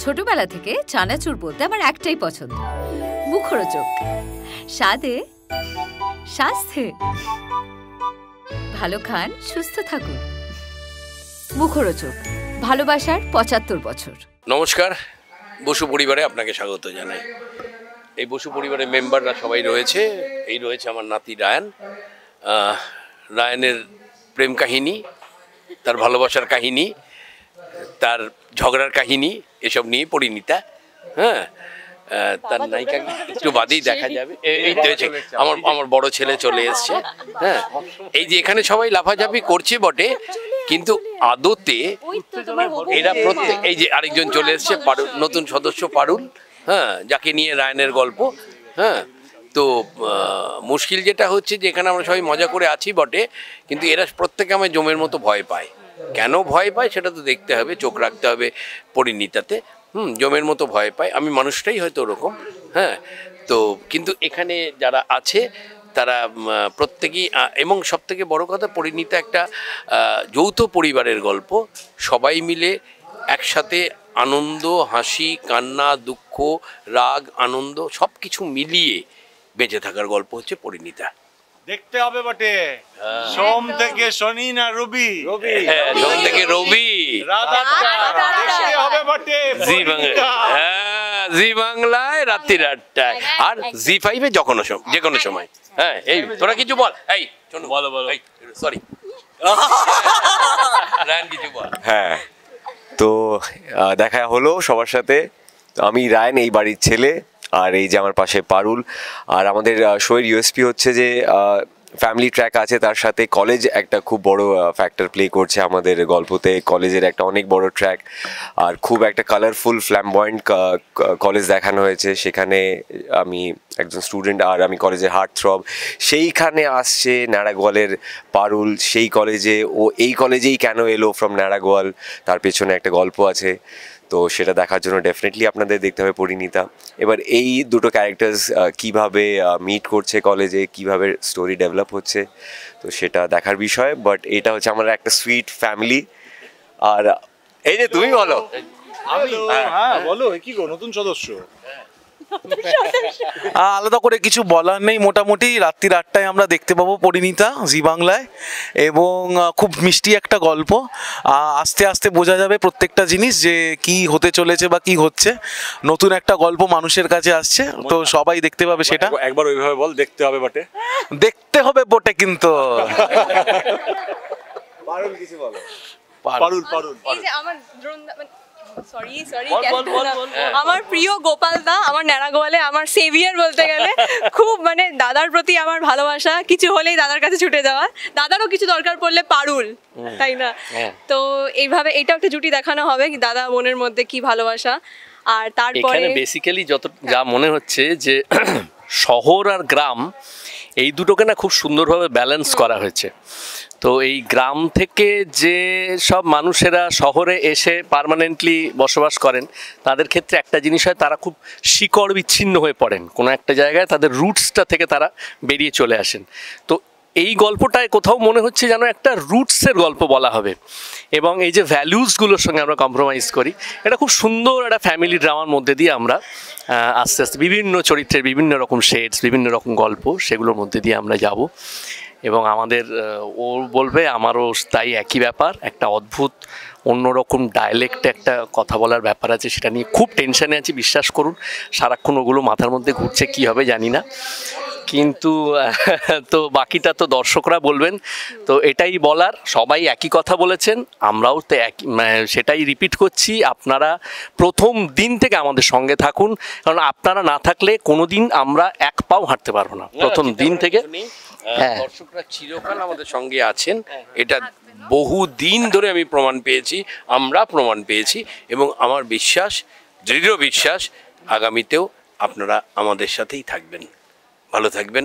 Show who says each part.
Speaker 1: ছোটবেলা থেকে চানাচুর বলতে আমার একটাই পছন্দ, মুখরোচক, স্বাদে স্বাস্থ্যে। ভালো খান, সুস্থ থাকুন। মুখরোচক, ভালোবাসার ৭৫ বছর।
Speaker 2: নমস্কার, বসু পরিবারে আপনাকে স্বাগত জানাই। এই বসু পরিবারের মেম্বাররা সবাই রয়েছে। এই রয়েছে আমার নাতি রায়ান। রায়ানের প্রেম কাহিনী, তার ভালোবাসার কাহিনী, তার ঝগড়ার কাহিনী, এসব নিয়ে পরিণীতা। হ্যাঁ, তার নায়িকা একটু বাদেই দেখা যাবে। এই তো আমার বড় ছেলে চলে এসছে। হ্যাঁ, এই যে এখানে সবাই লাফাঝাফি করছে বটে, কিন্তু আদতে এরা প্রত্যেক, এই যে আরেকজন চলে এসছে পারুল, নতুন সদস্য পারুল। হ্যাঁ, যাকে নিয়ে রায়ানের গল্প। হ্যাঁ, তো মুশকিল যেটা হচ্ছে যে এখানে আমরা সবাই মজা করে আছি বটে, কিন্তু এরা প্রত্যেকে আমায় জমের মতো ভয় পায়। কেন ভয় পায় সেটা তো দেখতে হবে, চোখ রাখতে হবে পরিণীতাতে। জমের মতো ভয় পায়, আমি মানুষটাই হয়তো ওরকম। হ্যাঁ, তো কিন্তু এখানে যারা আছে তারা প্রত্যেকেই, এবং সবথেকে বড় কথা, পরিণীতা একটা যৌথ পরিবারের গল্প। সবাই মিলে একসাথে আনন্দ, হাসি, কান্না, দুঃখ, রাগ, আনন্দ সব কিছু মিলিয়ে বেঁচে থাকার গল্প হচ্ছে পরিণীতা।
Speaker 3: দেখতে হবে বটে। সোম থেকে শনি না রবি?
Speaker 2: সোম থেকে রবি
Speaker 3: দেখতে হবে বটে।
Speaker 2: জি বাংলায় রাত্রি ৮টায়, আর জি5-এ যে কোনো সময়। হ্যাঁ, এই তোরা কিছু বল। এই বলো সরি, রায়ান কিছু বল।
Speaker 4: হ্যাঁ, তো দেখা হলো সবার সাথে। আমি রায়ান, এই বাড়ির ছেলে, আর এই যে আমার পাশে পারুল। আর আমাদের শোয়ের ইউএসপি হচ্ছে যে ফ্যামিলি ট্র্যাক আছে, তার সাথে কলেজ একটা খুব বড় ফ্যাক্টর প্লে করছে আমাদের গল্পতে। কলেজের একটা অনেক বড় ট্র্যাক, আর খুব একটা কালারফুল ফ্ল্যামবয়েন্ট কলেজ দেখানো হয়েছে। সেখানে আমি একজন স্টুডেন্ট, আর আমি কলেজের হার্ট থ্রব। সেইখানে আসছে নারাগোয়ালের পারুল, সেই কলেজে ও এই কলেজেই কেন এলো ফ্রম নারাগোয়াল, তার পেছনে একটা গল্প আছে। তো সেটা দেখার জন্য ডেফিনেটলি আপনাদের দেখতে হবে পরিণীতা। এবার এই দুটো ক্যারেক্টার্স কীভাবে মিট করছে কলেজে, কীভাবে স্টোরি ডেভেলপ হচ্ছে, তো সেটা দেখার বিষয়। বাট এটা হচ্ছে আমার একটা সুইট ফ্যামিলি। আর এই যে তুমি বলো।
Speaker 3: হ্যাঁ বলো, কি গো নতুন সদস্য?
Speaker 5: আলাদা করে কিছু বলার নেই। মোটামুটি রাত্রি ৮টায় আমরা দেখতে পাবো পরিণীতা জি বাংলায়, এবং খুব মিষ্টি একটা গল্প। আস্তে আস্তে বোঝা যাবে প্রত্যেকটা জিনিস যে কি হতে চলেছে বা কি হচ্ছে। নতুন একটা গল্প মানুষের কাছে আসছে, তো সবাই দেখতে পাবে সেটা।
Speaker 3: একবার ওইভাবে বল, দেখতে হবে বটে।
Speaker 5: দেখতে হবে বটে, কিন্তু
Speaker 4: পারুল কিছু বলো।
Speaker 3: পারুল
Speaker 6: আমার প্রিয় গোপাল দা, আমার নারাগোয়ালে আমার সেভিয়ার বলতে গেলে। খুব মানে দাদার প্রতি আমার ভালোবাসা, কিছু হলেই দাদার কাছে ছুটে যাওয়া, দাদারও কিছু দরকার পড়লে পারুল, তাই না? তো এইভাবে এটা একটা জুটি দেখানো হবে, দাদা বোনের মধ্যে কি ভালোবাসা। আর তারপরে
Speaker 7: বেসিক্যালি যা মনে হচ্ছে যে শহর আর গ্রাম এই দুটোকে না খুব সুন্দরভাবে ব্যালেন্স করা হয়েছে। তো এই গ্রাম থেকে যে সব মানুষেরা শহরে এসে পার্মানেন্টলি বসবাস করেন, তাদের ক্ষেত্রে একটা জিনিস হয়, তারা খুব শিকড় বিচ্ছিন্ন হয়ে পড়েন কোনো একটা জায়গায়, তাদের রুটসটা থেকে তারা বেরিয়ে চলে আসেন। তো এই গল্পটায় কোথাও মনে হচ্ছে যেন একটা রুটসের গল্প বলা হবে, এবং এই যে ভ্যালুসগুলোর সঙ্গে আমরা কম্প্রোমাইজ করি, এটা খুব সুন্দর একটা ফ্যামিলি ড্রামার মধ্যে দিয়ে আমরা আস্তে আস্তে বিভিন্ন চরিত্রের বিভিন্ন রকম শেডস, বিভিন্ন রকম গল্প, সেগুলোর মধ্যে দিয়ে আমরা যাব। এবং আমাদের ও বলবে, আমারও তাই একই ব্যাপার, একটা অদ্ভুত অন্যরকম ডায়ালেক্টে একটা কথা বলার ব্যাপার আছে, সেটা নিয়ে খুব টেনশানে আছি, বিশ্বাস করুন। সারাক্ষণ ওগুলো মাথার মধ্যে ঘুরছে, কী হবে জানি না, কিন্তু তো বাকিটা তো দর্শকরা বলবেন। তো এটাই বলার, সবাই একই কথা বলেছেন, আমরাও তো একই, সেটাই রিপিট করছি। আপনারা প্রথম দিন থেকে আমাদের সঙ্গে থাকুন, কারণ আপনারা না থাকলে কোনোদিন আমরা এক পাও হাঁটতে পারবো না। প্রথম দিন থেকে
Speaker 2: দর্শকরা চিরকাল আমাদের সঙ্গে আছেন, এটা বহু দিন ধরে আমি প্রমাণ পেয়েছি, আমরা প্রমাণ পেয়েছি, এবং আমার বিশ্বাস, দৃঢ় বিশ্বাস, আগামীতেও আপনারা আমাদের সাথেই থাকবেন। ভালো থাকবেন।